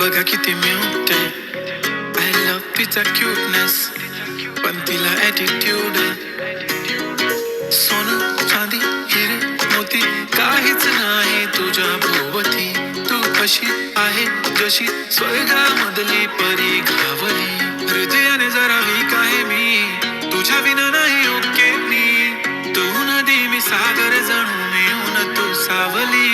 बघा किती मिळते. आय लव्ह तिचा क्यूटनेस, पण तिला ॲटिट्यूड आहे. सोनं चांदी हिरे मोती काहीच नाही तुझ्या भोवती. तू कशी आहे जशी स्वर्गामधली परी घावली. हृदयाने जरा वीक आहे मी, तुझ्या विना नाही ओके मी. तू नदी मी सागर जणू मिळून तू सावली.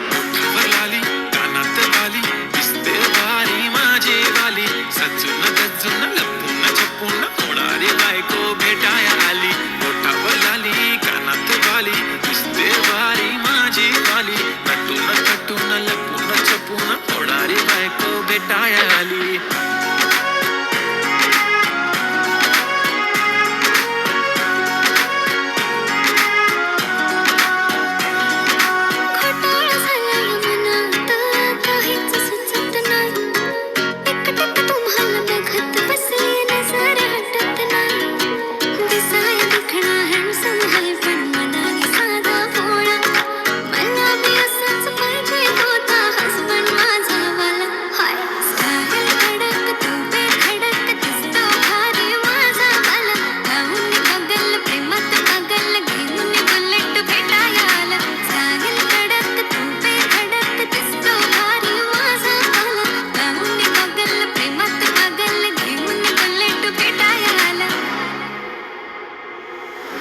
ओठावर लाली कानात बाली दिसते भारी माझी वाली. सजून गजून लपून छपून होणारी बायको भेटाया आली. ओठावर लाली कानात बाली दिसते भारी माझी वाली. नटून थटून लपून छपून होणारी बायको भेटाया आली.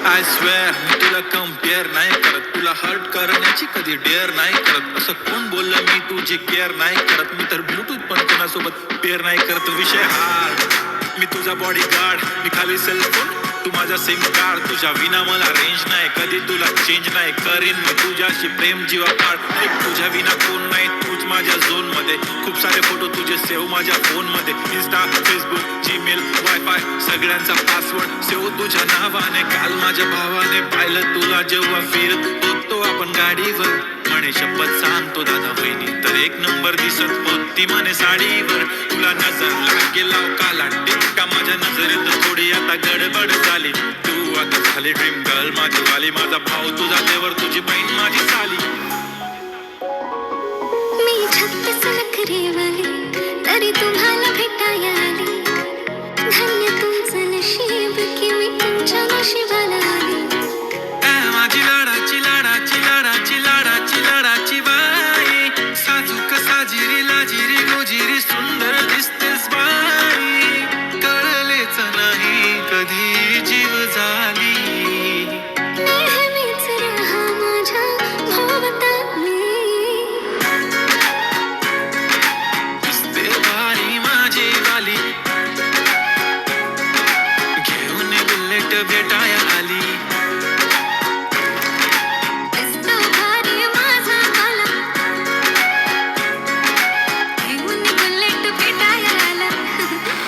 आय स्वेअर मी तुला कम्पेअर नाही करत. तुला हर्ट करण्याची कधी डेअर नाही करत. असं कोण बोललं मी तुझी केअर नाही करत. मी तर ब्लूटूथ पण कोणासोबत पेअर नाही करत. विषय हार्ड मी तुझा बॉडी गार्ड. मी खाली सेलफोन तू माझा सिम कार्ड. तुझ्या विना मला रेंज नाही कधी तुला चेंज नाही करीन मी तुझ्याशी प्रेम जीवा काढ. तुझ्या विना कोण नाही तूच माझ्या झोन मध्ये. खूप सारे फोटो तुझे सेव्ह माझ्या फोन मध्ये. इन्स्टा फेसबुक जीमेल वायफाय सगळ्यांचा पासवर्ड सेव्ह तुझ्या नावाने. काल माझ्या भावाने पाहिलं तुला जेव्हा फिरत होतो आपण गाडीवर. म्हणे शपथ सांगतो दादा वहिनी तर एक नंबर दिसत होती म्हणे साडीवर. तुला नजर लागेल काला टिक्का माझ्या नजरेत थोडी आता गडबड झाली. तू आता झाली ड्रीम गर्ल माझी वाली. माझा भाऊ तुझा देवर तुझी बहीण माझी साली.